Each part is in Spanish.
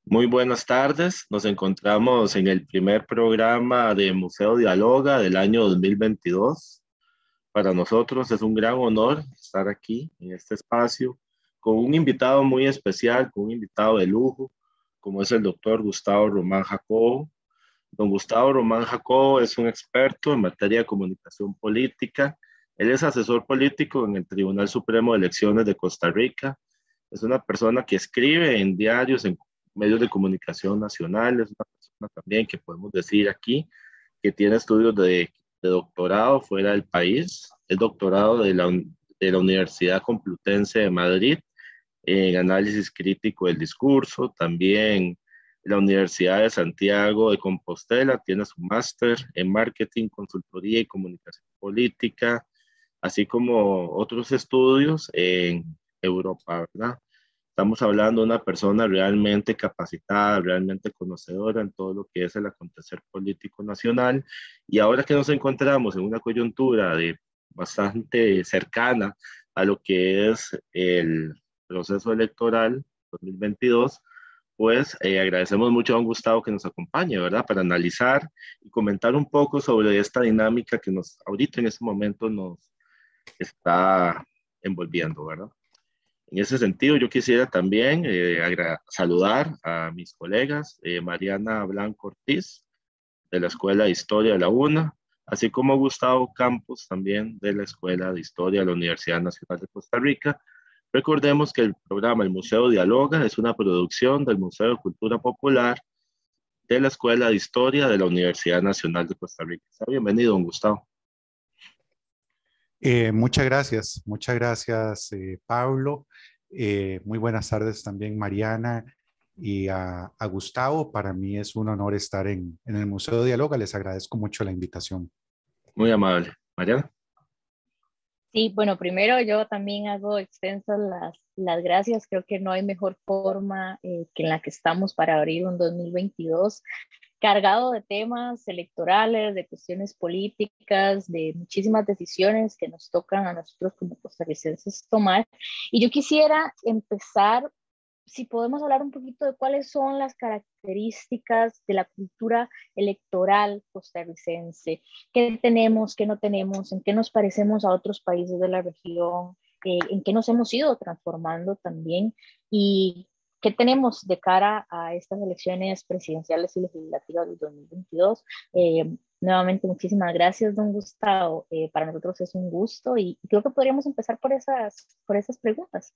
Muy buenas tardes. Nos encontramos en el primer programa de Museo Dialoga del año 2022. Para nosotros es un gran honor estar aquí en este espacio con un invitado muy especial, con un invitado de lujo, como es el doctor Gustavo Román Jacobo. Don Gustavo Román Jacobo es un experto en materia de comunicación política. Él es asesor político en el Tribunal Supremo de Elecciones de Costa Rica. Es una persona que escribe en diarios, en medios de comunicación nacionales, una persona también que podemos decir aquí que tiene estudios de doctorado fuera del país, es doctorado de la Universidad Complutense de Madrid en análisis crítico del discurso, también la Universidad de Santiago de Compostela tiene su máster en marketing, consultoría y comunicación política, así como otros estudios en Europa, ¿verdad? Estamos hablando de una persona realmente capacitada, realmente conocedora en todo lo que es el acontecer político nacional. Y ahora que nos encontramos en una coyuntura bastante cercana a lo que es el proceso electoral 2022, pues agradecemos mucho a don Gustavo que nos acompañe, ¿verdad? Para analizar y comentar un poco sobre esta dinámica que ahorita en este momento nos está envolviendo, ¿verdad? En ese sentido, yo quisiera también saludar a mis colegas, Mariana Blanco Ortiz, de la Escuela de Historia de la UNA, así como Gustavo Campos, también de la Escuela de Historia de la Universidad Nacional de Costa Rica. Recordemos que el programa El Museo Dialoga es una producción del Museo de Cultura Popular de la Escuela de Historia de la Universidad Nacional de Costa Rica. Bienvenido, don Gustavo. Muchas gracias, Pablo. Muy buenas tardes también, Mariana, y a Gustavo. Para mí es un honor estar en el Museo Dialoga. Les agradezco mucho la invitación. Muy amable. Mariana. Sí, bueno, primero yo también hago extensas las gracias. Creo que no hay mejor forma que en la que estamos para abrir un 2022 cargado de temas electorales, de cuestiones políticas, de muchísimas decisiones que nos tocan a nosotros como costarricenses tomar. Y yo quisiera empezar, si podemos hablar un poquito de cuáles son las características de la cultura electoral costarricense, qué tenemos, qué no tenemos, en qué nos parecemos a otros países de la región, en qué nos hemos ido transformando también y qué tenemos de cara a estas elecciones presidenciales y legislativas del 2022. Nuevamente, muchísimas gracias, don Gustavo. Para nosotros es un gusto y creo que podríamos empezar por esas preguntas.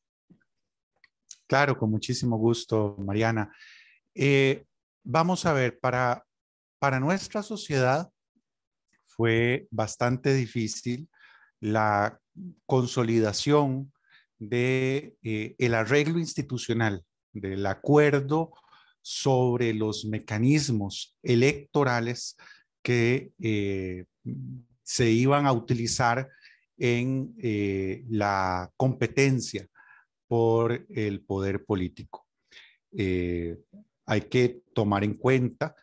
Claro, con muchísimo gusto, Mariana. Vamos a ver, para nuestra sociedad fue bastante difícil la consolidación de el arreglo institucional, del acuerdo sobre los mecanismos electorales que se iban a utilizar en la competencia por el poder político. Hay que tomar en cuenta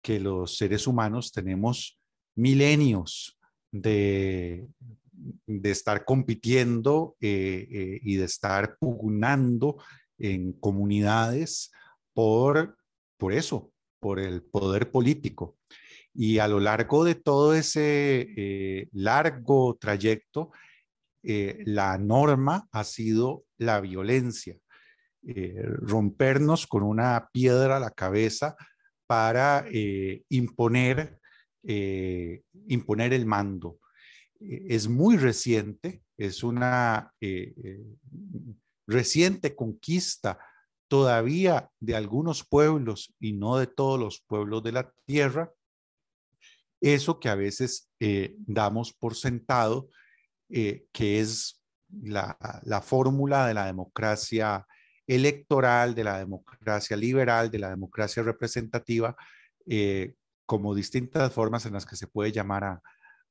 que los seres humanos tenemos milenios de estar compitiendo y de estar pugnando en comunidades por eso, por el poder político. Y a lo largo de todo ese largo trayecto, la norma ha sido la violencia, rompernos con una piedra a la cabeza para imponer el mando. Es muy reciente, es una reciente conquista todavía de algunos pueblos y no de todos los pueblos de la tierra, eso que a veces damos por sentado, que es la fórmula de la democracia electoral, de la democracia liberal, de la democracia representativa, como distintas formas en las que se puede llamar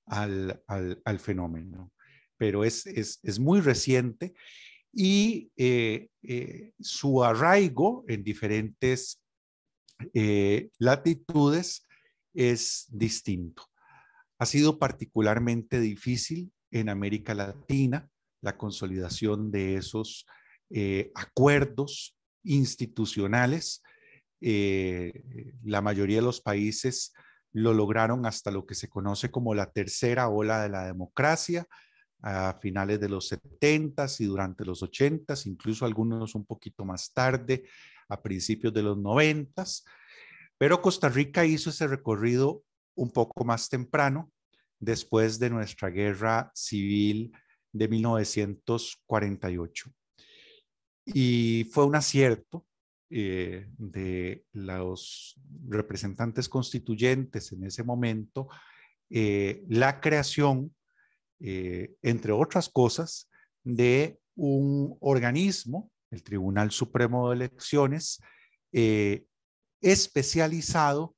al fenómeno. Pero es muy reciente y su arraigo en diferentes latitudes es distinto. Ha sido particularmente difícil en América Latina la consolidación de esos acuerdos institucionales La mayoría de los países lo lograron hasta lo que se conoce como la tercera ola de la democracia, a finales de los 70s y durante los 80s, incluso algunos un poquito más tarde, a principios de los 90s. Pero Costa Rica hizo ese recorrido un poco más temprano, después de nuestra guerra civil de 1948. Y fue un acierto de los representantes constituyentes en ese momento, la creación, entre otras cosas, de un organismo, el Tribunal Supremo de Elecciones, especializado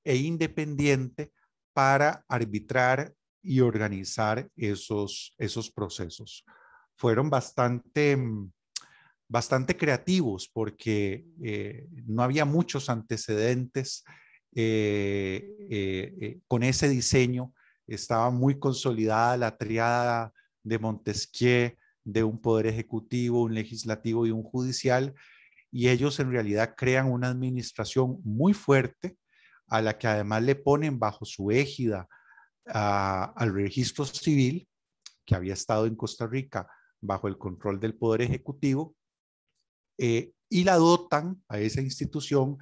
e independiente para arbitrar y organizar esos procesos. Fueron bastante creativos porque no había muchos antecedentes con ese diseño. Estaba muy consolidada la triada de Montesquieu, de un poder ejecutivo, un legislativo y un judicial, y ellos en realidad crean una administración muy fuerte a la que además le ponen bajo su égida al registro civil, que había estado en Costa Rica bajo el control del poder ejecutivo, y la dotan a esa institución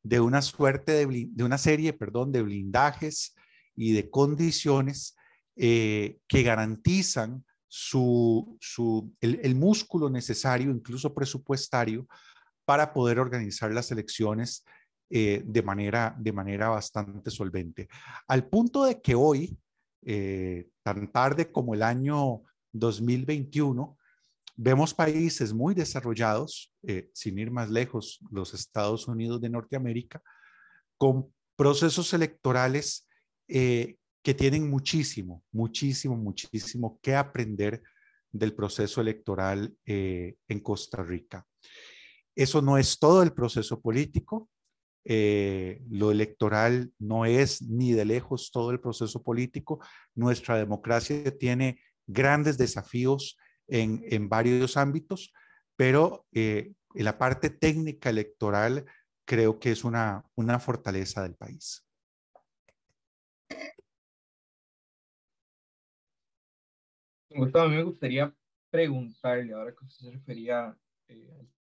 de una serie de blindajes y de condiciones que garantizan el músculo necesario, incluso presupuestario, para poder organizar las elecciones de manera bastante solvente. Al punto de que hoy, tan tarde como el año 2021, vemos países muy desarrollados, sin ir más lejos, los Estados Unidos de Norteamérica, con procesos electorales que tienen muchísimo que aprender del proceso electoral en Costa Rica. Eso no es todo el proceso político. Lo electoral no es ni de lejos todo el proceso político. Nuestra democracia tiene grandes desafíos en varios ámbitos, pero en la parte técnica electoral creo que es una fortaleza del país. Gustavo, a mí me gustaría preguntarle, ahora que usted se refería al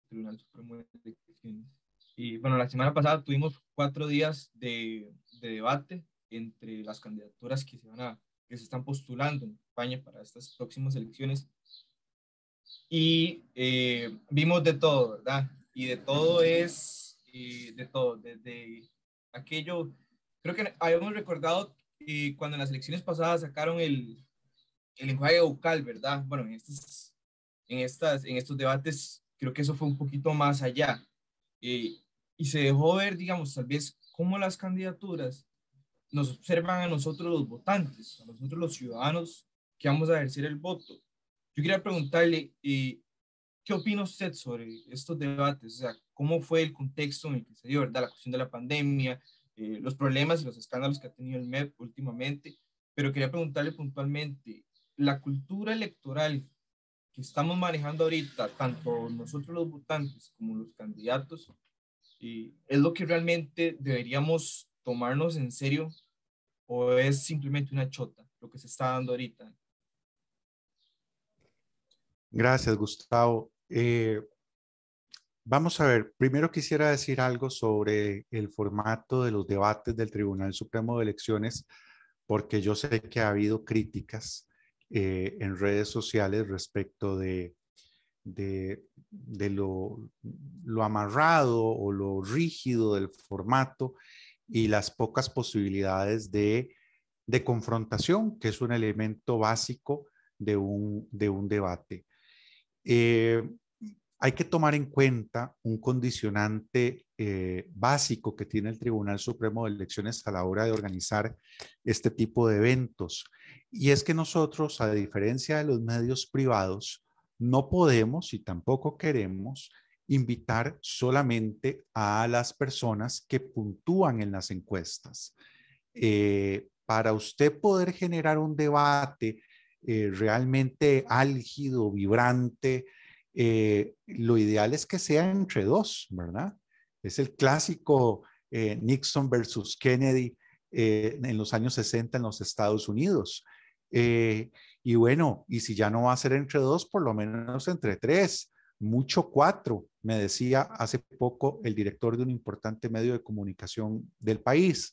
Tribunal Supremo de Elecciones. Y bueno, la semana pasada tuvimos 4 días de debate entre las candidaturas que se están postulando en España para estas próximas elecciones. Y vimos de todo, ¿verdad? Y de todo de todo, desde aquello, creo que habíamos recordado cuando en las elecciones pasadas sacaron el enjuague bucal, ¿verdad? Bueno, en estos debates creo que eso fue un poquito más allá. Y se dejó ver, digamos, tal vez cómo las candidaturas nos observan a nosotros los votantes, a nosotros los ciudadanos que vamos a ejercer el voto. Yo quería preguntarle, ¿qué opina usted sobre estos debates? O sea, ¿cómo fue el contexto en el que se dio, verdad? La cuestión de la pandemia, los problemas y los escándalos que ha tenido el MEP últimamente. Pero quería preguntarle puntualmente, la cultura electoral que estamos manejando ahorita, tanto nosotros los votantes como los candidatos, ¿es lo que realmente deberíamos tomarnos en serio o es simplemente una chota lo que se está dando ahorita? Gracias, Gustavo. Vamos a ver, primero quisiera decir algo sobre el formato de los debates del Tribunal Supremo de Elecciones, porque yo sé que ha habido críticas en redes sociales respecto de lo amarrado o lo rígido del formato y las pocas posibilidades de confrontación, que es un elemento básico de un debate. Hay que tomar en cuenta un condicionante básico que tiene el Tribunal Supremo de Elecciones a la hora de organizar este tipo de eventos. Y es que nosotros, a diferencia de los medios privados, no podemos y tampoco queremos invitar solamente a las personas que puntúan en las encuestas. Para usted poder generar un debate realmente álgido, vibrante, lo ideal es que sea entre dos, ¿verdad? Es el clásico Nixon versus Kennedy en los años 60 en los Estados Unidos. Y bueno, y si ya no va a ser entre dos, por lo menos entre tres, mucho cuatro, me decía hace poco el director de un importante medio de comunicación del país.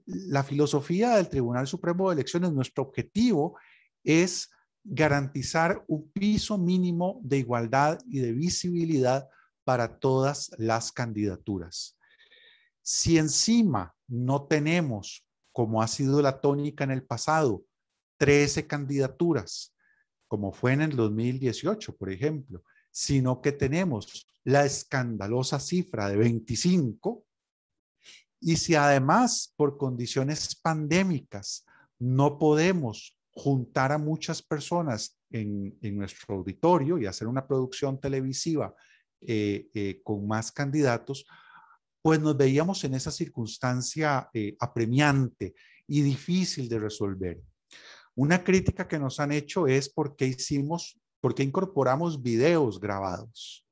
La filosofía del Tribunal Supremo de Elecciones, nuestro objetivo es garantizar un piso mínimo de igualdad y de visibilidad para todas las candidaturas. Si encima no tenemos, como ha sido la tónica en el pasado, 13 candidaturas, como fue en el 2018, por ejemplo, sino que tenemos la escandalosa cifra de 25, y si además por condiciones pandémicas no podemos juntar a muchas personas en nuestro auditorio y hacer una producción televisiva con más candidatos, pues nos veíamos en esa circunstancia apremiante y difícil de resolver. Una crítica que nos han hecho es por qué incorporamos videos grabados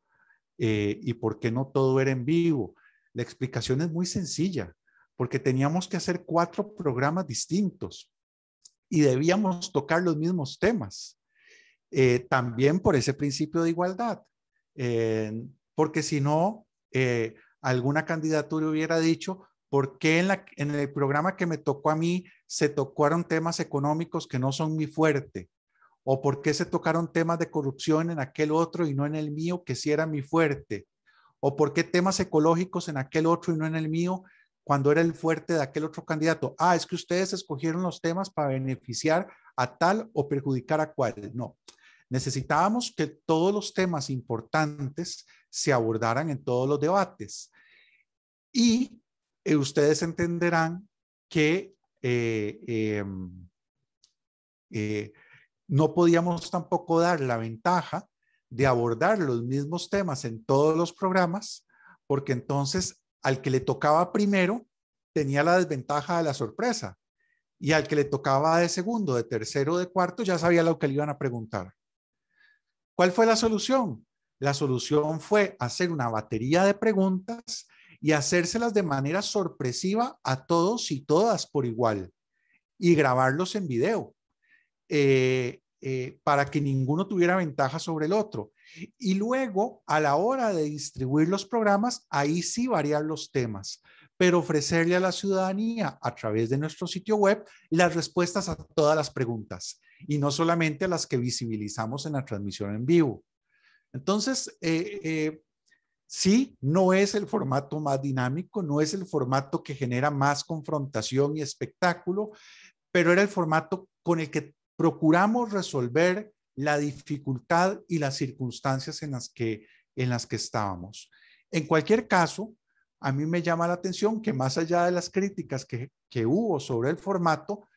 y por qué no todo era en vivo. La explicación es muy sencilla, porque teníamos que hacer 4 programas distintos y debíamos tocar los mismos temas. También por ese principio de igualdad, porque si no, alguna candidatura hubiera dicho, ¿por qué en el programa que me tocó a mí se tocaron temas económicos que no son mi fuerte? ¿O por qué se tocaron temas de corrupción en aquel otro y no en el mío, que sí era mi fuerte? ¿O por qué temas ecológicos en aquel otro y no en el mío, cuando era el fuerte de aquel otro candidato? Ah, es que ustedes escogieron los temas para beneficiar a tal o perjudicar a cual. No, necesitábamos que todos los temas importantes se abordaran en todos los debates. Y ustedes entenderán que no podíamos tampoco dar la ventaja de abordar los mismos temas en todos los programas, porque entonces al que le tocaba primero tenía la desventaja de la sorpresa, y al que le tocaba de segundo, de tercero, de cuarto, ya sabía lo que le iban a preguntar. ¿Cuál fue la solución? La solución fue hacer una batería de preguntas y hacérselas de manera sorpresiva a todos y todas por igual, y grabarlos en video. Para que ninguno tuviera ventaja sobre el otro. Y luego, a la hora de distribuir los programas, ahí sí variar los temas, pero ofrecerle a la ciudadanía a través de nuestro sitio web las respuestas a todas las preguntas y no solamente a las que visibilizamos en la transmisión en vivo. Entonces, sí, no es el formato más dinámico, no es el formato que genera más confrontación y espectáculo, pero era el formato con el que procuramos resolver la dificultad y las circunstancias en las que estábamos. En cualquier caso, a mí me llama la atención que más allá de las críticas que hubo sobre el formato,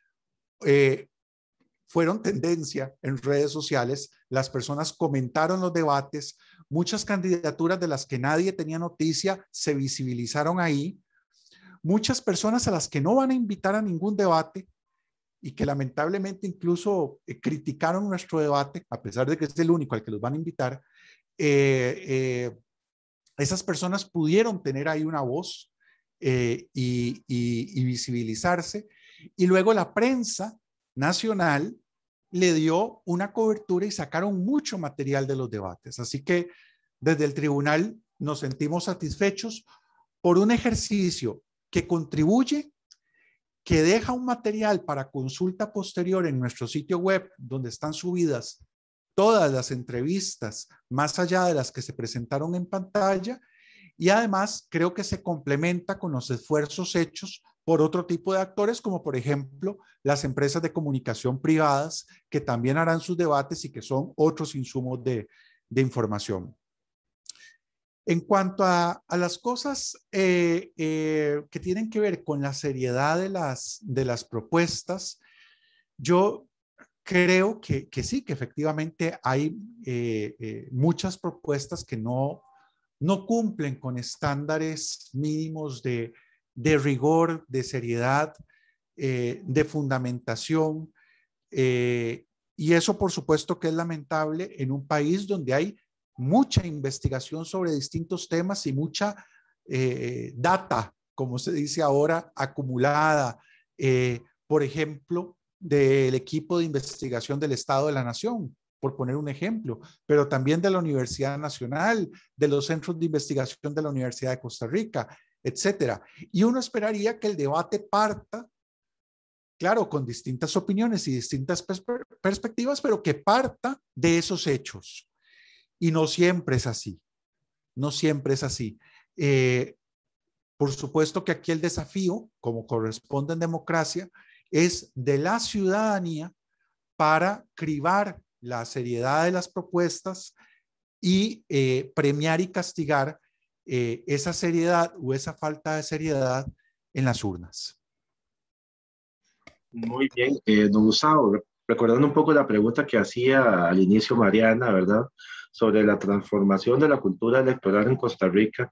fueron tendencia en redes sociales. Las personas comentaron los debates, muchas candidaturas de las que nadie tenía noticia se visibilizaron ahí, muchas personas a las que no van a invitar a ningún debate y que lamentablemente incluso criticaron nuestro debate, a pesar de que es el único al que los van a invitar, esas personas pudieron tener ahí una voz y visibilizarse. Y luego la prensa nacional le dio una cobertura y sacaron mucho material de los debates. Así que desde el tribunal nos sentimos satisfechos por un ejercicio que contribuye, que deja un material para consulta posterior en nuestro sitio web, donde están subidas todas las entrevistas, más allá de las que se presentaron en pantalla, y además creo que se complementa con los esfuerzos hechos por otro tipo de actores, como por ejemplo las empresas de comunicación privadas, que también harán sus debates y que son otros insumos de información. En cuanto a las cosas que tienen que ver con la seriedad de las propuestas, yo creo que sí, que efectivamente hay muchas propuestas que no cumplen con estándares mínimos de rigor, de seriedad, de fundamentación. Y eso, por supuesto, que es lamentable en un país donde hay mucha investigación sobre distintos temas y mucha data, como se dice ahora, acumulada, por ejemplo, del equipo de investigación del Estado de la Nación, por poner un ejemplo, pero también de la Universidad Nacional, de los centros de investigación de la Universidad de Costa Rica, etcétera. Y uno esperaría que el debate parta, claro, con distintas opiniones y distintas perspectivas, pero que parta de esos hechos. Y no siempre es así. No siempre es así. Por supuesto que aquí el desafío, como corresponde en democracia, es de la ciudadanía para cribar la seriedad de las propuestas y premiar y castigar esa seriedad o esa falta de seriedad en las urnas. Muy bien, don Gustavo, recordando un poco la pregunta que hacía al inicio Mariana, ¿verdad? Sobre la transformación de la cultura electoral en Costa Rica.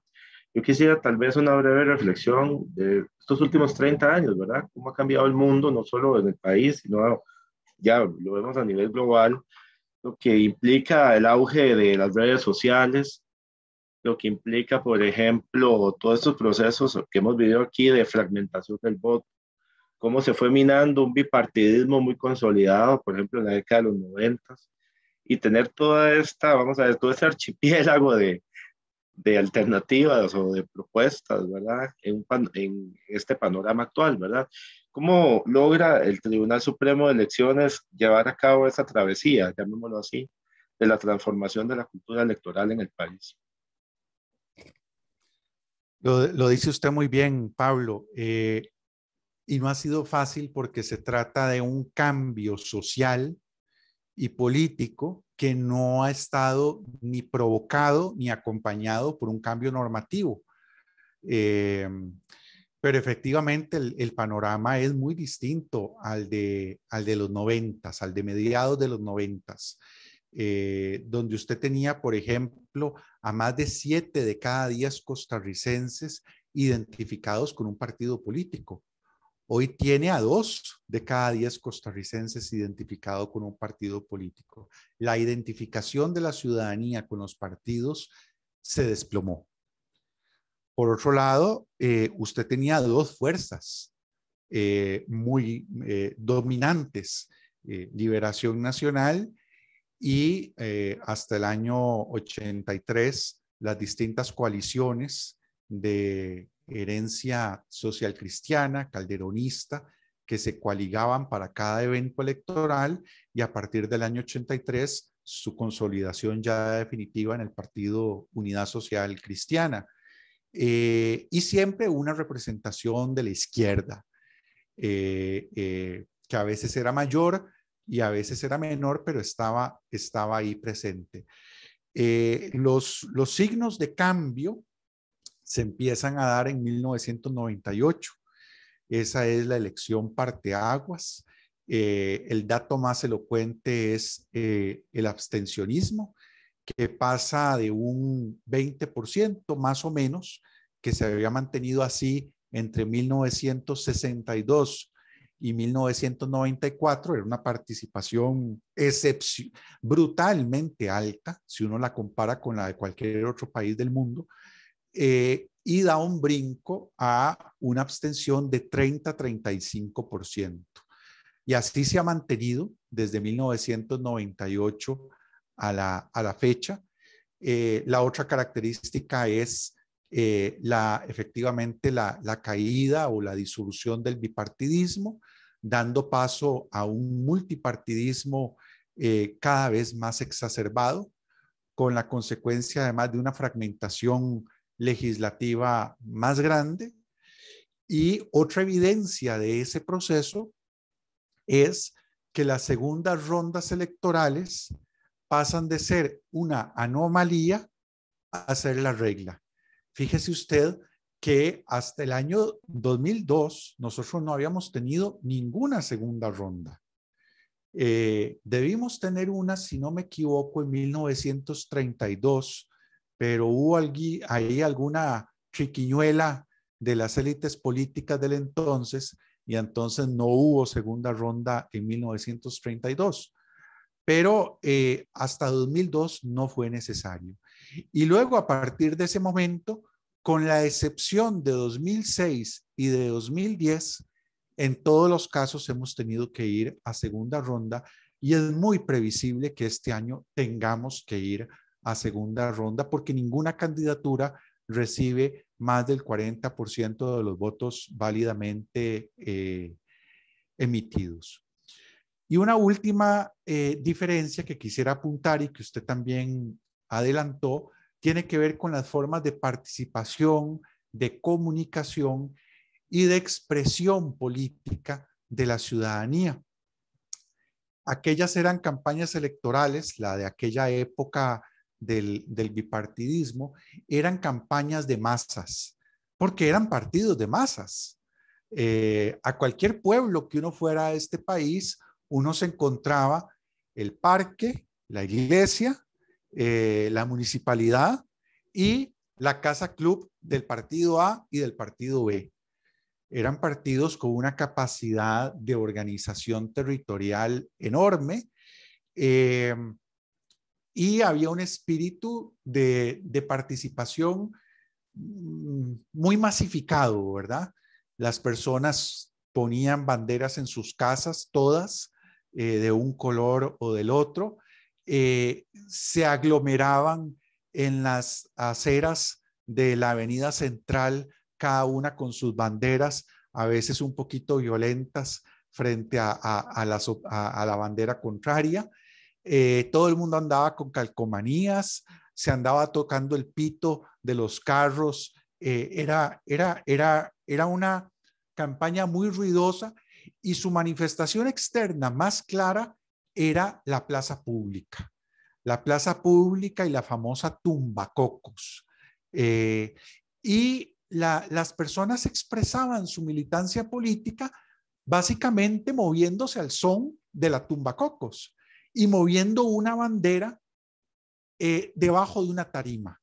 Yo quisiera tal vez una breve reflexión de estos últimos 30 años, ¿verdad? Cómo ha cambiado el mundo, no solo en el país, sino ya lo vemos a nivel global, lo que implica el auge de las redes sociales, lo que implica, por ejemplo, todos estos procesos que hemos vivido aquí de fragmentación del voto, cómo se fue minando un bipartidismo muy consolidado, por ejemplo, en la década de los 90, y tener toda esta, vamos a ver, todo ese archipiélago de alternativas o de propuestas, ¿verdad? En este panorama actual, ¿verdad? ¿Cómo logra el Tribunal Supremo de Elecciones llevar a cabo esa travesía, llamémoslo así, de la transformación de la cultura electoral en el país? Lo dice usted muy bien, Pablo, y no ha sido fácil porque se trata de un cambio social y político que no ha estado ni provocado ni acompañado por un cambio normativo. Pero efectivamente el panorama es muy distinto al de los 90, al de mediados de los 90, donde usted tenía, por ejemplo, a más de 7 de cada 10 costarricenses identificados con un partido político. Hoy tiene a 2 de cada 10 costarricenses identificados con un partido político. La identificación de la ciudadanía con los partidos se desplomó. Por otro lado, usted tenía 2 fuerzas muy dominantes, Liberación Nacional y hasta el año 83, las distintas coaliciones de herencia social cristiana, calderonista, que se coaligaban para cada evento electoral, y a partir del año 83, su consolidación ya definitiva en el Partido Unidad Social Cristiana. Y siempre una representación de la izquierda, que a veces era mayor y a veces era menor, pero estaba ahí presente. Los signos de cambio se empiezan a dar en 1998. Esa es la elección parteaguas. El dato más elocuente es el abstencionismo, que pasa de un 20% más o menos, que se había mantenido así entre 1962 y 1994, era una participación brutalmente alta, si uno la compara con la de cualquier otro país del mundo, y da un brinco a una abstención de 30-35%. Y así se ha mantenido desde 1998 a la fecha. La otra característica es efectivamente la caída o la disolución del bipartidismo, dando paso a un multipartidismo cada vez más exacerbado, con la consecuencia además de una fragmentación legislativa más grande. Y otra evidencia de ese proceso es que las segundas rondas electorales pasan de ser una anomalía a ser la regla. Fíjese usted que hasta el año 2002 nosotros no habíamos tenido ninguna segunda ronda. Debimos tener una, si no me equivoco, en 1932, pero hubo ahí alguna triquiñuela de las élites políticas del entonces, y entonces no hubo segunda ronda en 1932. pero hasta 2002 no fue necesario. Y luego, a partir de ese momento, con la excepción de 2006 y de 2010, en todos los casos hemos tenido que ir a segunda ronda y es muy previsible que este año tengamos que ir a segunda ronda porque ninguna candidatura recibe más del 40% de los votos válidamente emitidos. Y una última diferencia que quisiera apuntar y que usted también adelantó, tiene que ver con las formas de participación, de comunicación y de expresión política de la ciudadanía. Aquellas eran campañas electorales, la de aquella época del bipartidismo, eran campañas de masas, porque eran partidos de masas. A cualquier pueblo que uno fuera a este país, uno se encontraba el parque, la iglesia, la municipalidad y la casa club del partido A y del partido B. Eran partidos con una capacidad de organización territorial enorme y había un espíritu de participación muy masificado, ¿verdad? Las personas ponían banderas en sus casas, todas, de un color o del otro, se aglomeraban en las aceras de la avenida central, cada una con sus banderas, a veces un poquito violentas frente a la bandera contraria. Todo el mundo andaba con calcomanías, se andaba tocando el pito de los carros. Era una campaña muy ruidosa y su manifestación externa más clara era la plaza pública. La plaza pública y la famosa tumbacocos. Y las personas expresaban su militancia política básicamente moviéndose al son de la tumbacocos y moviendo una bandera debajo de una tarima.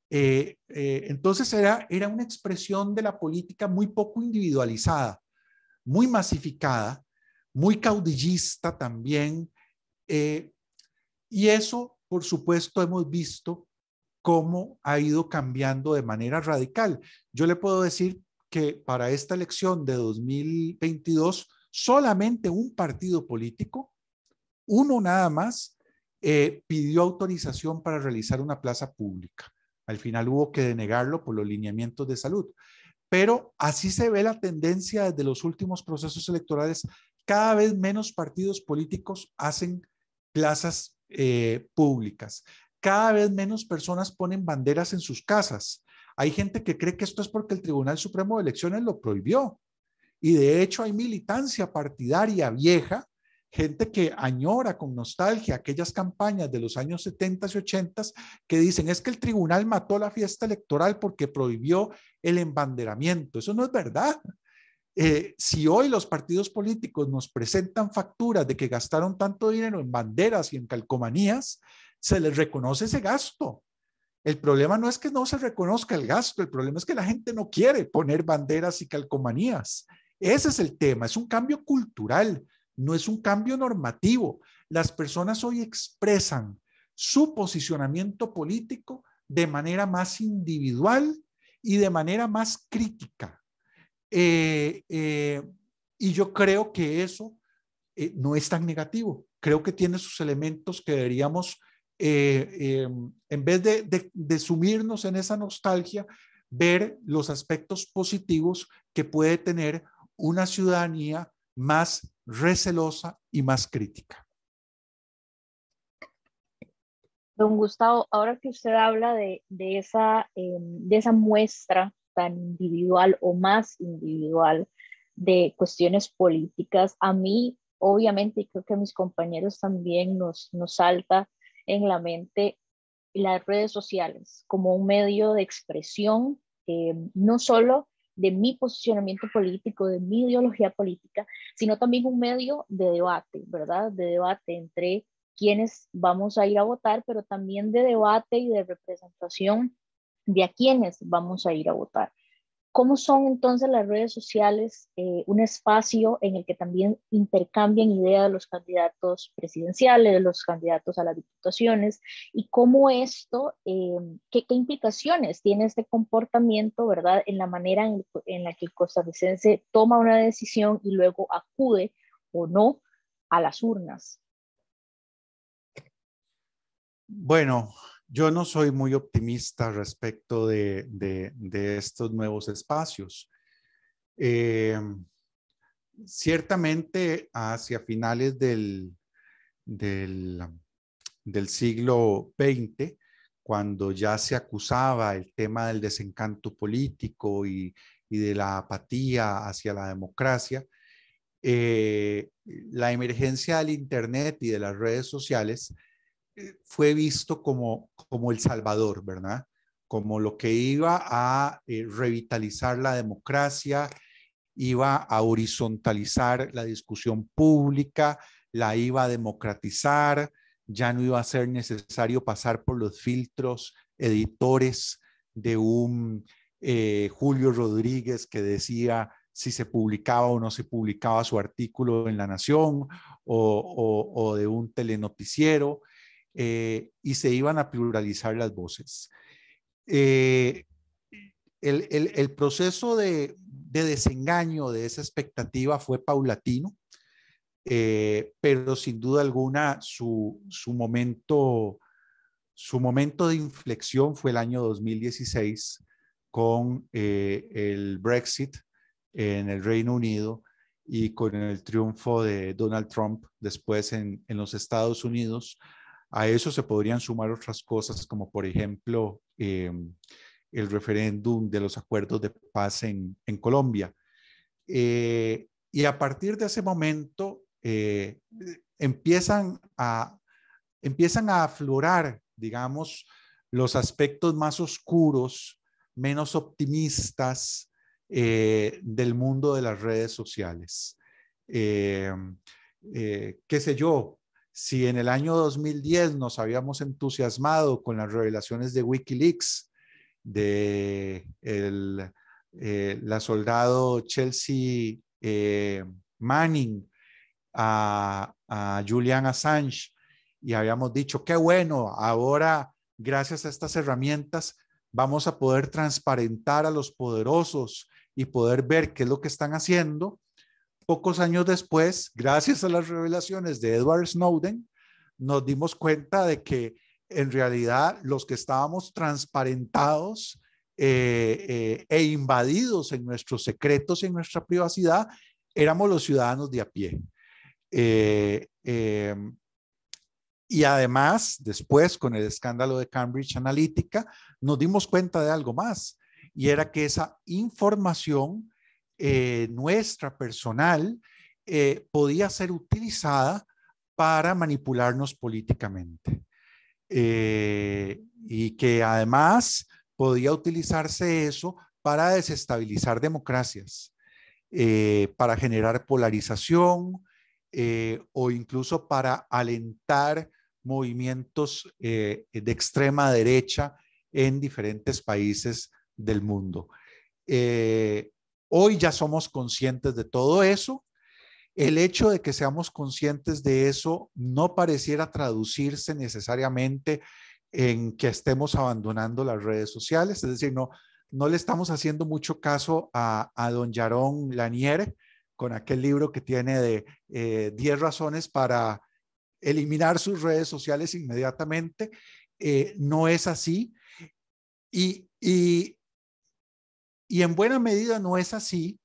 Entonces era una expresión de la política muy poco individualizada, muy masificada, muy caudillista también. Y eso, por supuesto, hemos visto cómo ha ido cambiando de manera radical. Yo le puedo decir que para esta elección de 2022, solamente un partido político, uno nada más, pidió autorización para realizar una plaza pública. Al final hubo que denegarlo por los lineamientos de salud. Pero así se ve la tendencia desde los últimos procesos electorales. Cada vez menos partidos políticos hacen plazas públicas. Cada vez menos personas ponen banderas en sus casas. Hay gente que cree que esto es porque el Tribunal Supremo de Elecciones lo prohibió. Y de hecho hay militancia partidaria vieja, gente que añora con nostalgia aquellas campañas de los años 70 y 80 que dicen es que el tribunal mató la fiesta electoral porque prohibió el embanderamiento. Eso no es verdad. Si hoy los partidos políticos nos presentan facturas de que gastaron tanto dinero en banderas y en calcomanías, se les reconoce ese gasto. El problema no es que no se reconozca el gasto, el problema es que la gente no quiere poner banderas y calcomanías. Ese es el tema, es un cambio cultural, no es un cambio normativo. Las personas hoy expresan su posicionamiento político de manera más individual y de manera más crítica. Y yo creo que eso no es tan negativo. Creo que tiene sus elementos que deberíamos, en vez de sumirnos en esa nostalgia, ver los aspectos positivos que puede tener una ciudadanía más recelosa y más crítica. Don Gustavo, ahora que usted habla de esa muestra tan individual o más individual de cuestiones políticas, a mí obviamente y creo que a mis compañeros también nos salta en la mente las redes sociales como un medio de expresión, no solo de mi posicionamiento político, de mi ideología política, sino también un medio de debate, ¿verdad? De debate entre quienes vamos a ir a votar, pero también de debate y de representación de a quienes vamos a ir a votar. ¿Cómo son entonces las redes sociales un espacio en el que también intercambian ideas de los candidatos presidenciales, de los candidatos a las diputaciones? Y cómo esto, qué implicaciones tiene este comportamiento, ¿verdad? En la manera en la que el costarricense toma una decisión y luego acude o no a las urnas. Bueno, yo no soy muy optimista respecto de estos nuevos espacios. Ciertamente hacia finales del siglo XX, cuando ya se acusaba el tema del desencanto político y de la apatía hacia la democracia, la emergencia del Internet y de las redes sociales fue visto como el salvador, ¿verdad? Como lo que iba a revitalizar la democracia, iba a horizontalizar la discusión pública, la iba a democratizar, ya no iba a ser necesario pasar por los filtros editores de un Julio Rodríguez que decía si se publicaba o no se publicaba su artículo en La Nación o de un telenoticiero, y se iban a pluralizar las voces. El proceso de desengaño de esa expectativa fue paulatino, pero sin duda alguna su momento de inflexión fue el año 2016 con el Brexit en el Reino Unido y con el triunfo de Donald Trump después en los Estados Unidos. A eso se podrían sumar otras cosas como por ejemplo el referéndum de los acuerdos de paz en Colombia. Y a partir de ese momento empiezan a aflorar, digamos, los aspectos más oscuros, menos optimistas del mundo de las redes sociales. Qué sé yo, si en el año 2010 nos habíamos entusiasmado con las revelaciones de Wikileaks, de la soldado Chelsea Manning a Julian Assange, y habíamos dicho, qué bueno, ahora gracias a estas herramientas vamos a poder transparentar a los poderosos y poder ver qué es lo que están haciendo. Pocos años después, gracias a las revelaciones de Edward Snowden, nos dimos cuenta de que en realidad los que estábamos transparentados e invadidos en nuestros secretos y en nuestra privacidad éramos los ciudadanos de a pie. Y además, después, con el escándalo de Cambridge Analytica, nos dimos cuenta de algo más, y era que esa información nuestra personal podía ser utilizada para manipularnos políticamente. Y que además podía utilizarse eso para desestabilizar democracias, para generar polarización o incluso para alentar movimientos de extrema derecha en diferentes países del mundo. Hoy ya somos conscientes de todo eso. El hecho de que seamos conscientes de eso no pareciera traducirse necesariamente en que estemos abandonando las redes sociales, es decir, no le estamos haciendo mucho caso a don Jaron Lanier con aquel libro que tiene de 10 razones para eliminar sus redes sociales inmediatamente. No es así. Y en buena medida no es así,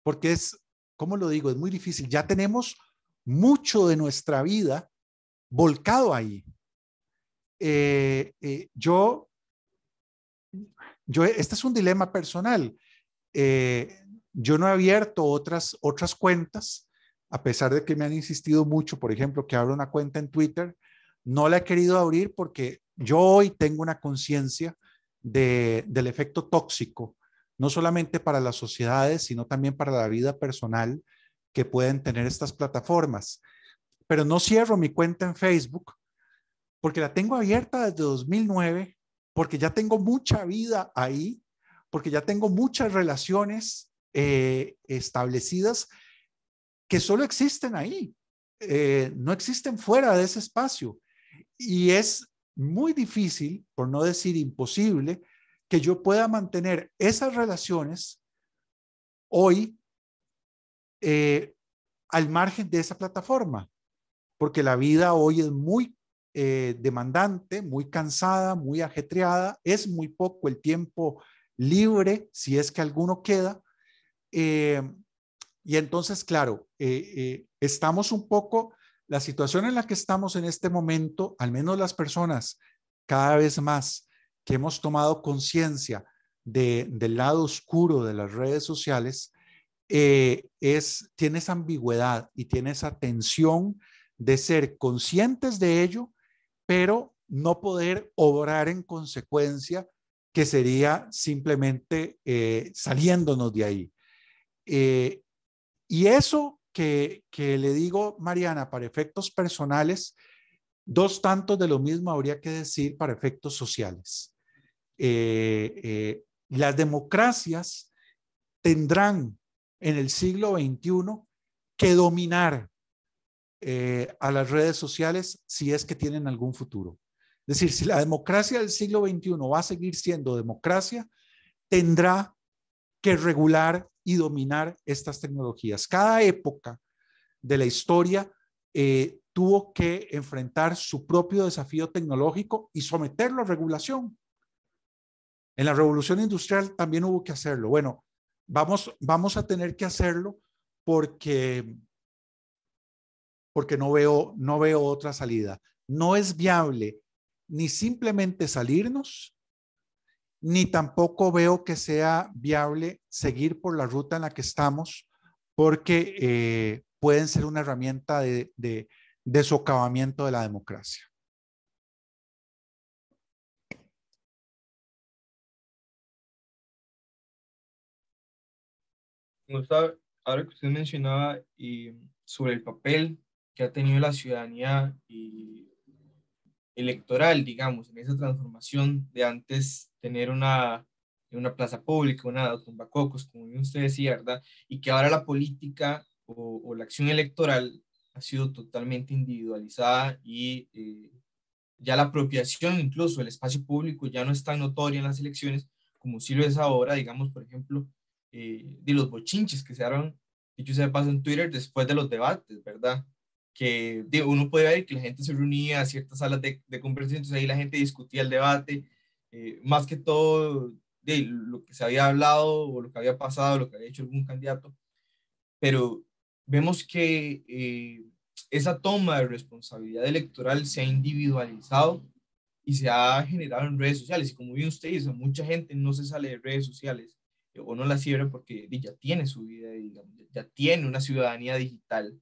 porque ¿cómo lo digo? Es muy difícil. Ya tenemos mucho de nuestra vida volcado ahí. Este es un dilema personal. Yo no he abierto otras cuentas, a pesar de que me han insistido mucho, por ejemplo, que abra una cuenta en Twitter. No la he querido abrir porque yo hoy tengo una conciencia del efecto tóxico, no solamente para las sociedades, sino también para la vida personal que pueden tener estas plataformas. Pero no cierro mi cuenta en Facebook porque la tengo abierta desde 2009, porque ya tengo mucha vida ahí, porque ya tengo muchas relaciones establecidas que solo existen ahí, no existen fuera de ese espacio. Y es muy difícil, por no decir imposible, que yo pueda mantener esas relaciones hoy al margen de esa plataforma, porque la vida hoy es muy demandante, muy cansada, muy ajetreada, es muy poco el tiempo libre, si es que alguno queda. Y entonces, claro, estamos un poco, la situación en la que estamos en este momento, al menos las personas cada vez más que hemos tomado conciencia del lado oscuro de las redes sociales, tiene esa ambigüedad y tiene esa tensión de ser conscientes de ello, pero no poder obrar en consecuencia, que sería simplemente saliéndonos de ahí. Y eso que le digo, Mariana, para efectos personales, dos tantos de lo mismo habría que decir para efectos sociales. Las democracias tendrán en el siglo XXI que dominar a las redes sociales si es que tienen algún futuro. Es decir, si la democracia del siglo XXI va a seguir siendo democracia, tendrá que regular y dominar estas tecnologías. Cada época de la historia tuvo que enfrentar su propio desafío tecnológico y someterlo a regulación. En la revolución industrial también hubo que hacerlo. Bueno, vamos a tener que hacerlo porque no veo otra salida. No es viable ni simplemente salirnos, ni tampoco veo que sea viable seguir por la ruta en la que estamos, porque pueden ser una herramienta de socavamiento de la democracia. Gustavo, ahora que usted mencionaba sobre el papel que ha tenido la ciudadanía electoral, digamos, en esa transformación de antes tener una plaza pública, una tumbacocos, como bien usted decía, ¿verdad? Y que ahora la política o la acción electoral ha sido totalmente individualizada y ya la apropiación, incluso el espacio público, ya no es tan notoria en las elecciones como sí lo es ahora, digamos, por ejemplo, de los bochinches que se dieron, dicho sea de paso, en Twitter después de los debates, ¿verdad? Que uno puede ver que la gente se reunía a ciertas salas de conversación, entonces ahí la gente discutía el debate, más que todo de lo que se había hablado o lo que había pasado, lo que había hecho algún candidato, pero vemos que esa toma de responsabilidad electoral se ha individualizado y se ha generado en redes sociales. Y como bien usted dice, mucha gente no se sale de redes sociales o no las cierra porque ya tiene su vida, digamos, ya tiene una ciudadanía digital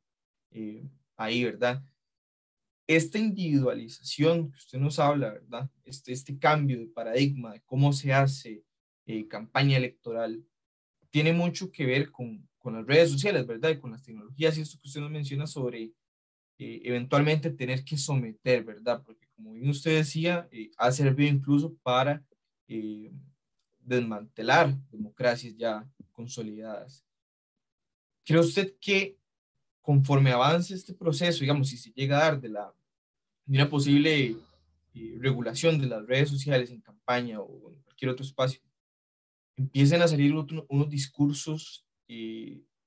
ahí, ¿verdad? Esta individualización que usted nos habla, ¿verdad? Este cambio de paradigma de cómo se hace campaña electoral, tiene mucho que ver con las redes sociales, ¿verdad? Y con las tecnologías y esto que usted nos menciona sobre eventualmente tener que someter, ¿verdad? Porque como bien usted decía, ha servido incluso para desmantelar democracias ya consolidadas. ¿Cree usted que conforme avance este proceso, digamos, si se llega a dar de una posible regulación de las redes sociales en campaña o en cualquier otro espacio, empiecen a salir unos discursos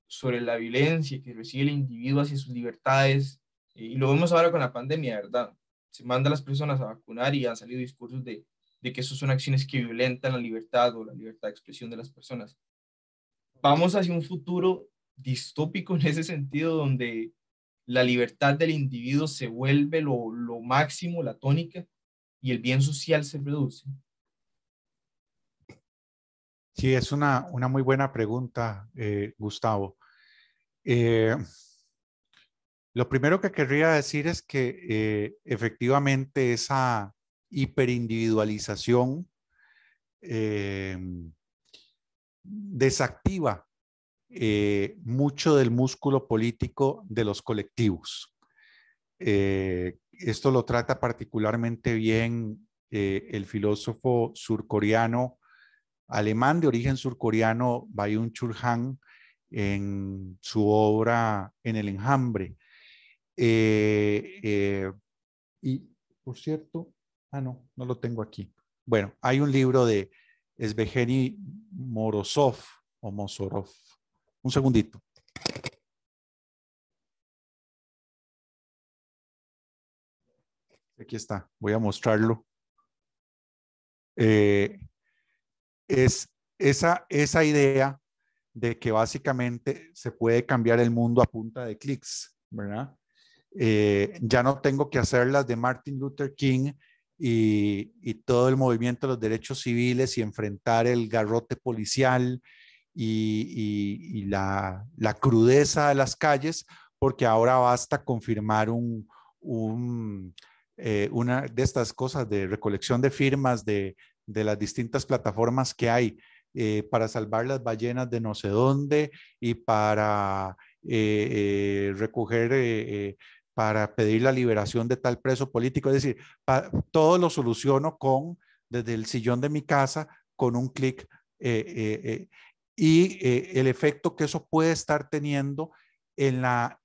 sobre la violencia que recibe el individuo hacia sus libertades, y lo vemos ahora con la pandemia, ¿verdad? Se manda a las personas a vacunar y han salido discursos de que eso son acciones que violentan la libertad o la libertad de expresión de las personas. Vamos hacia un futuro distópico en ese sentido, donde la libertad del individuo se vuelve lo máximo, la tónica, y el bien social se reduce. Sí, es una muy buena pregunta, Gustavo. Lo primero que querría decir es que efectivamente esa hiperindividualización desactiva mucho del músculo político de los colectivos. Esto lo trata particularmente bien el filósofo surcoreano alemán de origen surcoreano, Byung-Chul Han, en su obra En el enjambre. Y por cierto, no lo tengo aquí. Bueno, hay un libro de Svegeni Morozov o Mosorov. Un segundito. Aquí está, voy a mostrarlo. Es esa idea de que básicamente se puede cambiar el mundo a punta de clics, ¿verdad? Ya no tengo que hacer las de Martin Luther King y todo el movimiento de los derechos civiles y enfrentar el garrote policial y la crudeza de las calles, porque ahora basta con firmar una de estas cosas de recolección de firmas de las distintas plataformas que hay para salvar las ballenas de no sé dónde y para recoger, para pedir la liberación de tal preso político. Es decir, todo lo soluciono desde el sillón de mi casa con un clic. El efecto que eso puede estar teniendo en la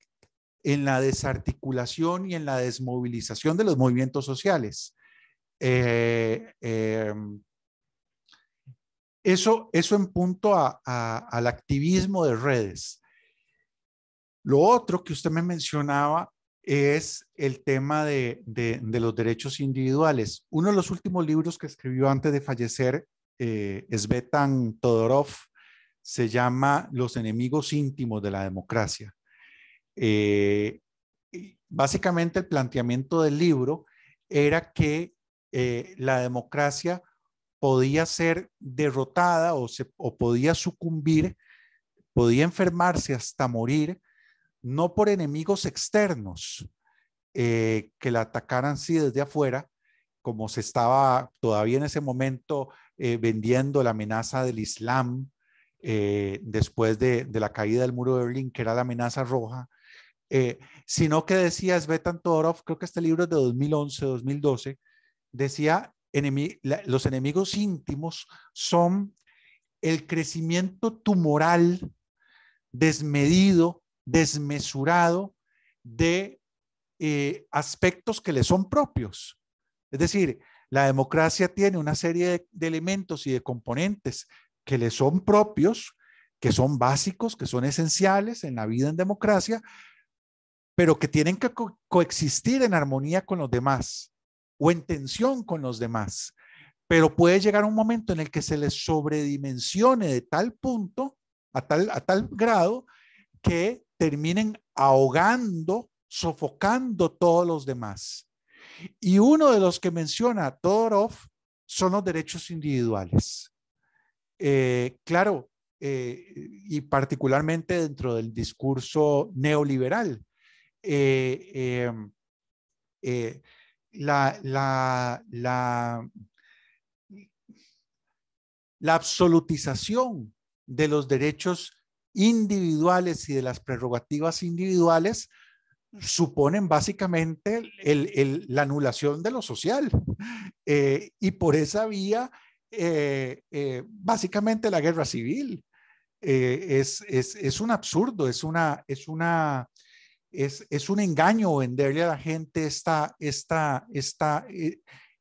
desarticulación y en la desmovilización de los movimientos sociales. Eso en punto al activismo de redes. Lo otro que usted me mencionaba es el tema de los derechos individuales. Uno de los últimos libros que escribió antes de fallecer, Svetan Todorov, se llama Los enemigos íntimos de la democracia. Básicamente el planteamiento del libro era que la democracia podía ser derrotada o podía sucumbir, podía enfermarse hasta morir, no por enemigos externos que la atacaran sí desde afuera, como se estaba todavía en ese momento vendiendo la amenaza del Islam después de la caída del muro de Berlín, que era la amenaza roja, sino que decía Svetan Todorov, creo que este libro es de 2011, 2012, decía, los enemigos íntimos son el crecimiento tumoral desmedido, desmesurado de aspectos que le son propios. Es decir, la democracia tiene una serie de elementos y de componentes que le son propios, que son básicos, que son esenciales en la vida en democracia, pero que tienen que coexistir en armonía con los demás o en tensión con los demás. Pero puede llegar un momento en el que se les sobredimensione de tal punto, a tal grado, que terminen ahogando, sofocando todos los demás. Y uno de los que menciona Todorov son los derechos individuales. Claro, y particularmente dentro del discurso neoliberal. La absolutización de los derechos individuales y de las prerrogativas individuales suponen básicamente la anulación de lo social. Y por esa vía, básicamente la guerra civil. Es un absurdo, es un engaño venderle a la gente esta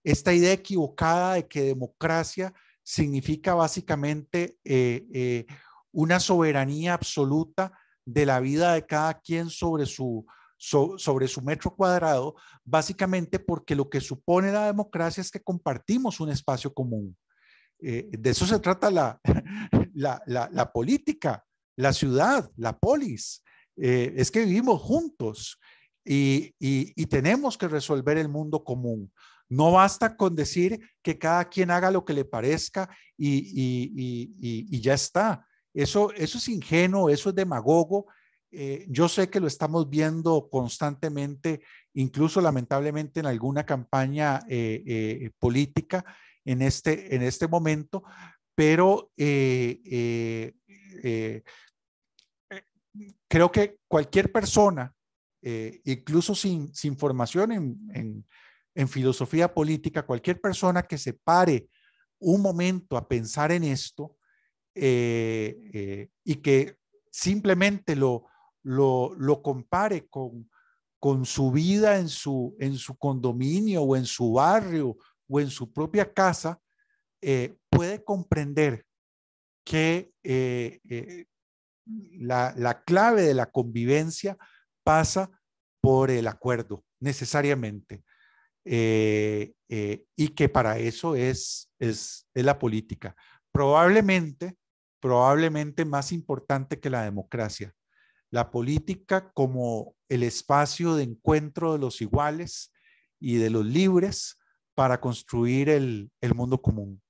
idea equivocada de que democracia significa básicamente una soberanía absoluta de la vida de cada quien sobre su metro cuadrado, básicamente porque lo que supone la democracia es que compartimos un espacio común. De eso se trata la política, la ciudad, la polis. Es que vivimos juntos y tenemos que resolver el mundo común. No basta con decir que cada quien haga lo que le parezca y ya está. Eso es ingenuo, eso es demagogo. Yo sé que lo estamos viendo constantemente, incluso lamentablemente en alguna campaña política en este momento, pero creo que cualquier persona, incluso sin formación en filosofía política, cualquier persona que se pare un momento a pensar en esto y que simplemente lo compare con su vida en su condominio o en su barrio o en su propia casa, puede comprender que la clave de la convivencia pasa por el acuerdo, necesariamente. Y que para eso es la política. Probablemente más importante que la democracia. La política como el espacio de encuentro de los iguales y de los libres para construir el mundo común.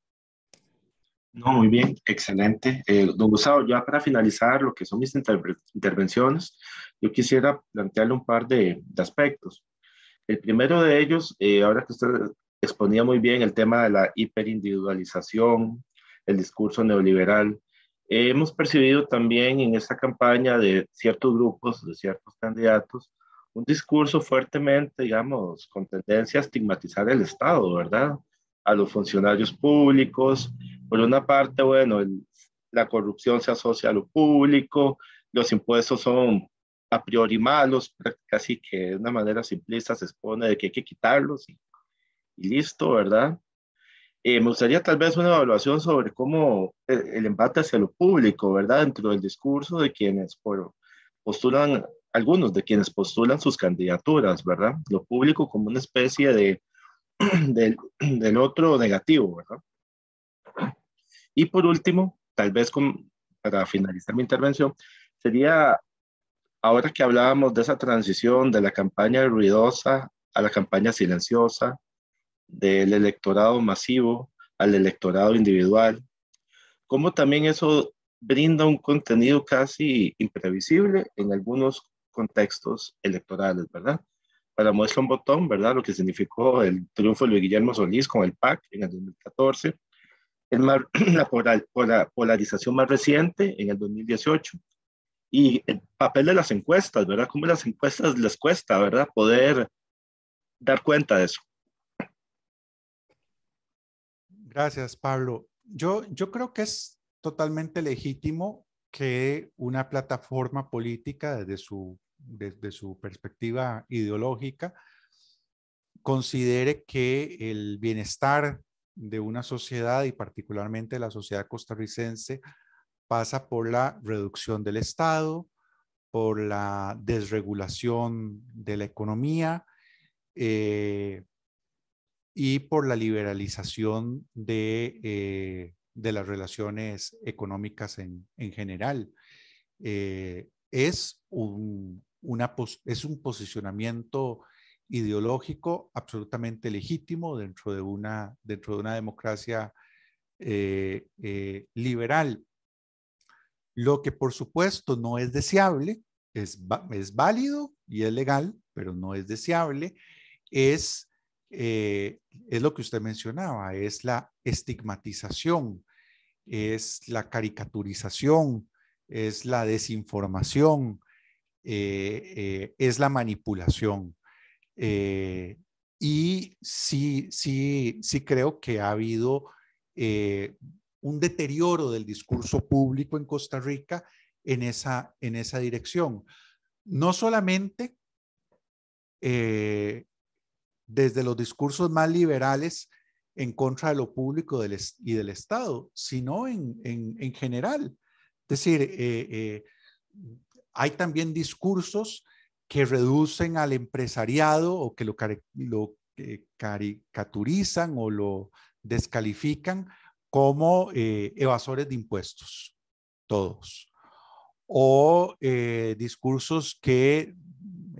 No, muy bien, excelente. Don Gustavo, ya para finalizar lo que son mis intervenciones, yo quisiera plantearle un par de aspectos. El primero de ellos, ahora que usted exponía muy bien el tema de la hiperindividualización, el discurso neoliberal, hemos percibido también en esta campaña de ciertos grupos, de ciertos candidatos, un discurso fuertemente, digamos, con tendencia a estigmatizar el Estado, ¿verdad? A los funcionarios públicos. Por una parte, bueno, la corrupción se asocia a lo público, los impuestos son a priori malos, casi que de una manera simplista se expone de que hay que quitarlos y listo, ¿verdad? Me gustaría tal vez una evaluación sobre cómo el embate hacia lo público, ¿verdad? Dentro del discurso de quienes postulan, algunos de quienes postulan sus candidaturas, ¿verdad? Lo público como una especie del otro negativo, ¿verdad? Y por último, tal vez para finalizar mi intervención, sería, ahora que hablábamos de esa transición de la campaña ruidosa a la campaña silenciosa, del electorado masivo al electorado individual, cómo también eso brinda un contenido casi imprevisible en algunos contextos electorales, ¿verdad? Para muestra un botón, ¿verdad? Lo que significó el triunfo de Luis Guillermo Solís con el PAC en el 2014, la polarización más reciente en el 2018 y el papel de las encuestas, ¿verdad? Cómo las encuestas les cuesta, ¿verdad? Poder dar cuenta de eso. Gracias, Pablo. Yo creo que es totalmente legítimo que una plataforma política desde su perspectiva ideológica considere que el bienestar de una sociedad y particularmente la sociedad costarricense pasa por la reducción del Estado, por la desregulación de la economía y por la liberalización de las relaciones económicas en general. Es un posicionamiento ideológico absolutamente legítimo dentro de una democracia liberal. Lo que por supuesto no es deseable, es válido y es legal, pero no es deseable, es lo que usted mencionaba, es la estigmatización, es la caricaturización, es la desinformación, es la manipulación. Y sí creo que ha habido un deterioro del discurso público en Costa Rica en esa dirección. No solamente desde los discursos más liberales en contra de lo público y del Estado, sino en general. Es decir, hay también discursos que reducen al empresariado o que lo caricaturizan o lo descalifican como evasores de impuestos, todos. O discursos que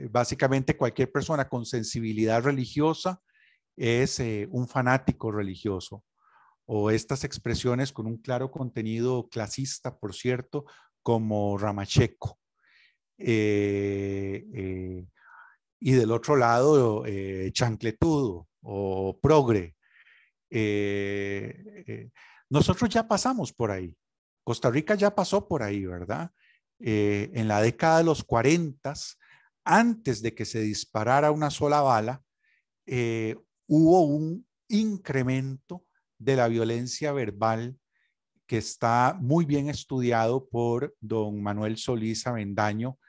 básicamente cualquier persona con sensibilidad religiosa es un fanático religioso. O estas expresiones con un claro contenido clasista, por cierto, como Ramacheco. Y del otro lado, chancletudo o progre. Nosotros ya pasamos por ahí. Costa Rica ya pasó por ahí, ¿verdad? En la década de los 40, antes de que se disparara una sola bala, hubo un incremento de la violencia verbal que está muy bien estudiado por don Manuel Solís Avendaño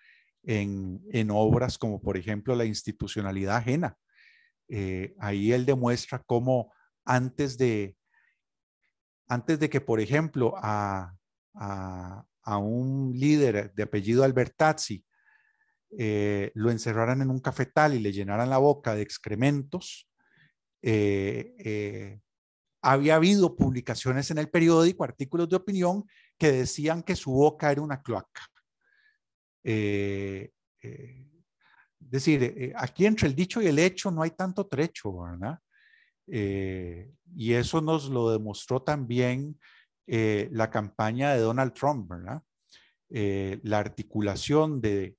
en obras como por ejemplo La institucionalidad ajena. Ahí él demuestra cómo antes de que, por ejemplo, a un líder de apellido Albertazzi lo encerraran en un cafetal y le llenaran la boca de excrementos, había habido publicaciones en el periódico, artículos de opinión que decían que su boca era una cloaca. Es decir, aquí entre el dicho y el hecho no hay tanto trecho, ¿verdad? Y eso nos lo demostró también la campaña de Donald Trump, ¿verdad? La articulación de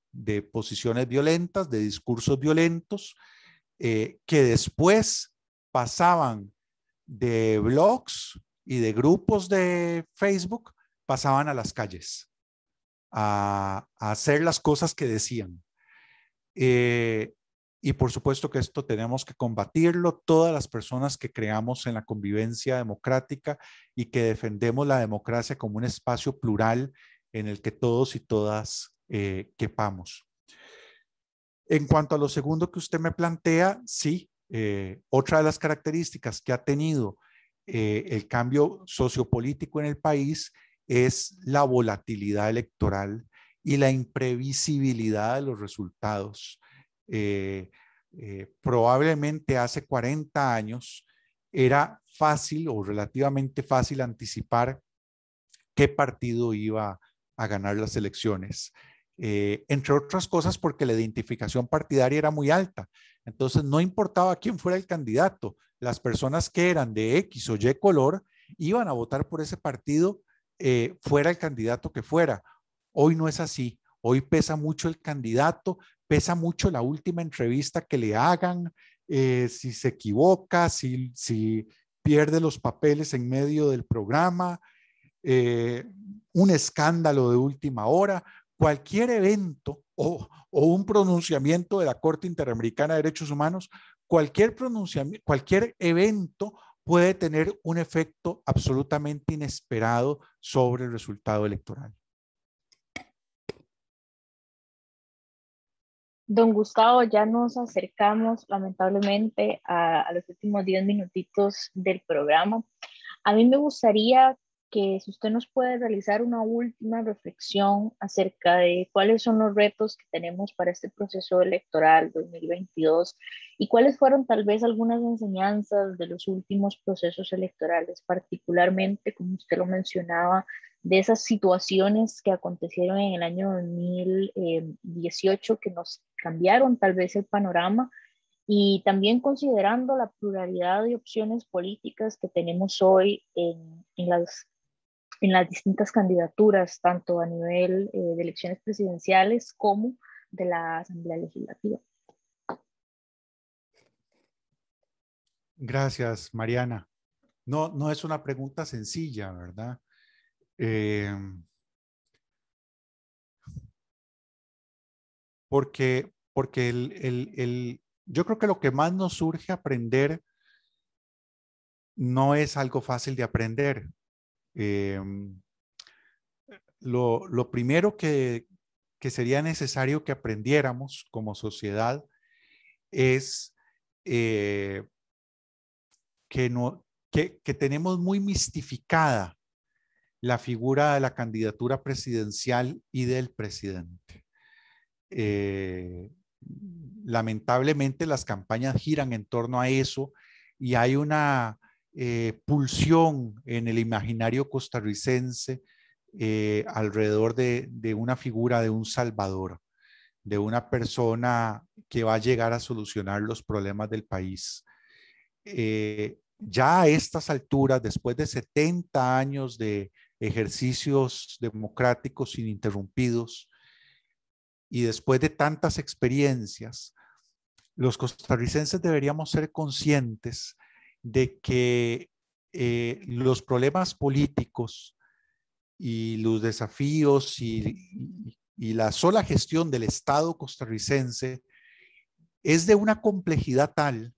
posiciones violentas, de discursos violentos, que después pasaban de blogs y de grupos de Facebook, pasaban a las calles a hacer las cosas que decían. Y por supuesto que esto tenemos que combatirlo, todas las personas que creamos en la convivencia democrática y que defendemos la democracia como un espacio plural en el que todos y todas quepamos. En cuanto a lo segundo que usted me plantea, sí, otra de las características que ha tenido el cambio sociopolítico en el país es la volatilidad electoral y la imprevisibilidad de los resultados. Probablemente hace 40 años era fácil o relativamente fácil anticipar qué partido iba a ganar las elecciones. Entre otras cosas porque la identificación partidaria era muy alta. Entonces no importaba quién fuera el candidato, las personas que eran de X o Y color iban a votar por ese partido, fuera el candidato que fuera. Hoy no es así. Hoy pesa mucho el candidato, pesa mucho la última entrevista que le hagan, si se equivoca, si pierde los papeles en medio del programa, un escándalo de última hora, cualquier evento o un pronunciamiento de la Corte Interamericana de Derechos Humanos, cualquier evento puede tener un efecto absolutamente inesperado sobre el resultado electoral. Don Gustavo, ya nos acercamos lamentablemente a los últimos 10 minutitos del programa. A mí me gustaría que si usted nos puede realizar una última reflexión acerca de cuáles son los retos que tenemos para este proceso electoral 2022 y cuáles fueron tal vez algunas enseñanzas de los últimos procesos electorales, particularmente, como usted lo mencionaba, de esas situaciones que acontecieron en el año 2018 que nos cambiaron tal vez el panorama, y también considerando la pluralidad de opciones políticas que tenemos hoy en las distintas candidaturas, tanto a nivel de elecciones presidenciales como de la Asamblea Legislativa. Gracias, Mariana. No es una pregunta sencilla, ¿verdad? Porque yo creo que lo que más nos surge aprender no es algo fácil de aprender. Lo primero que sería necesario que aprendiéramos como sociedad es que tenemos muy mistificada la figura de la candidatura presidencial y del presidente. Lamentablemente las campañas giran en torno a eso y hay una pulsión en el imaginario costarricense alrededor de una figura de un salvador, de una persona que va a llegar a solucionar los problemas del país. Ya a estas alturas, después de 70 años de ejercicios democráticos ininterrumpidos y después de tantas experiencias, los costarricenses deberíamos ser conscientes de que los problemas políticos y los desafíos y la sola gestión del Estado costarricense es de una complejidad tal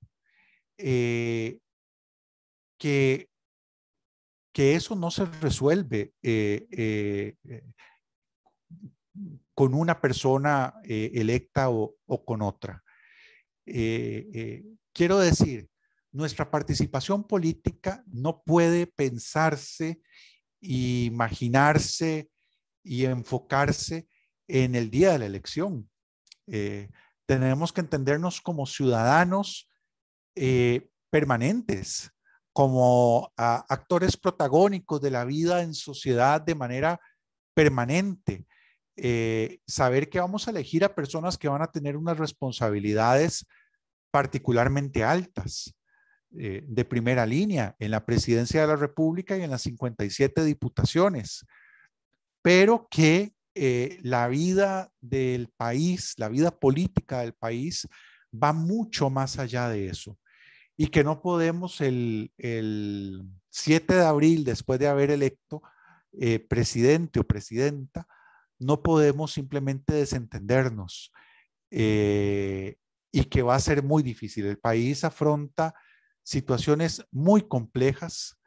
que que eso no se resuelve con una persona electa o con otra. Quiero decir, nuestra participación política no puede pensarse, imaginarse y enfocarse en el día de la elección. Tenemos que entendernos como ciudadanos permanentes, como actores protagónicos de la vida en sociedad de manera permanente. Saber que vamos a elegir a personas que van a tener unas responsabilidades particularmente altas, de primera línea en la presidencia de la República y en las 57 diputaciones, pero que la vida del país, la vida política del país va mucho más allá de eso, y que no podemos el 7 de abril, después de haber electo presidente o presidenta, no podemos simplemente desentendernos, y que va a ser muy difícil. El país afronta situaciones muy complejas,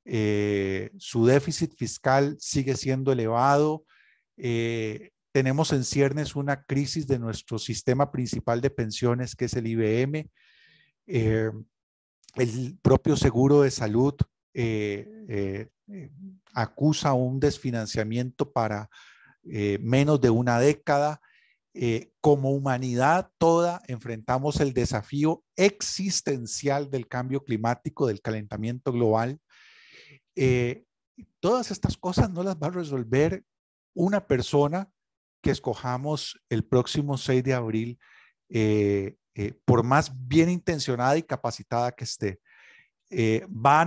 su déficit fiscal sigue siendo elevado, tenemos en ciernes una crisis de nuestro sistema principal de pensiones, que es el IBM, el propio seguro de salud acusa un desfinanciamiento para menos de una década. Como humanidad toda enfrentamos el desafío existencial del cambio climático, del calentamiento global. Todas estas cosas no las va a resolver una persona que escojamos el próximo 6 de abril, por más bien intencionada y capacitada que esté. Va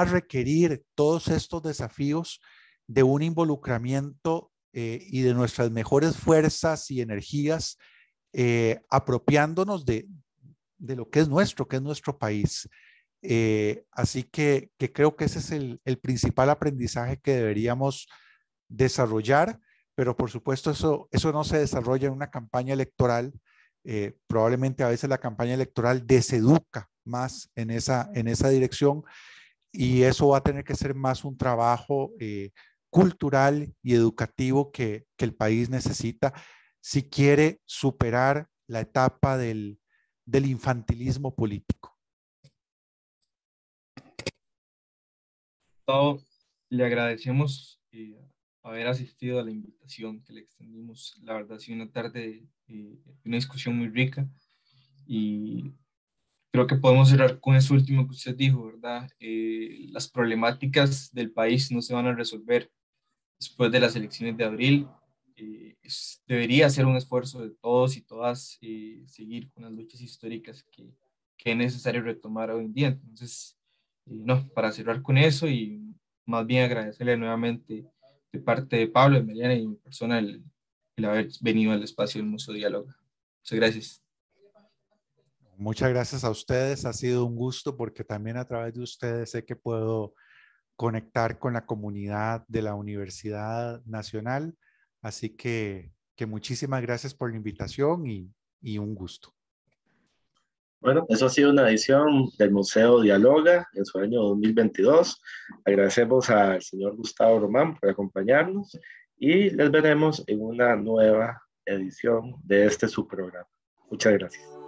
a requerir todos estos desafíos de un involucramiento y de nuestras mejores fuerzas y energías, apropiándonos de lo que es nuestro país. Así que creo que ese es el principal aprendizaje que deberíamos desarrollar, pero por supuesto eso no se desarrolla en una campaña electoral. Probablemente a veces la campaña electoral deseduca más en esa dirección, y eso va a tener que ser más un trabajo cultural y educativo que el país necesita si quiere superar la etapa del infantilismo político. Le agradecemos haber asistido a la invitación que le extendimos. La verdad, ha sido una tarde, una discusión muy rica, y creo que podemos cerrar con eso último que usted dijo, ¿verdad? Las problemáticas del país no se van a resolver después de las elecciones de abril. Debería ser un esfuerzo de todos y todas seguir con las luchas históricas que es necesario retomar hoy en día. Entonces, no, para cerrar con eso, y más bien agradecerle nuevamente de parte de Pablo, de Mariana y mi persona el haber venido al espacio del Museo Diálogo. Muchas gracias. Muchas gracias a ustedes, ha sido un gusto, porque también a través de ustedes sé que puedo conectar con la comunidad de la Universidad Nacional, así que muchísimas gracias por la invitación y un gusto. Bueno, eso ha sido una edición del Museo Dialoga en su año 2022. Agradecemos al señor Gustavo Román por acompañarnos y les veremos en una nueva edición de su programa. Muchas gracias.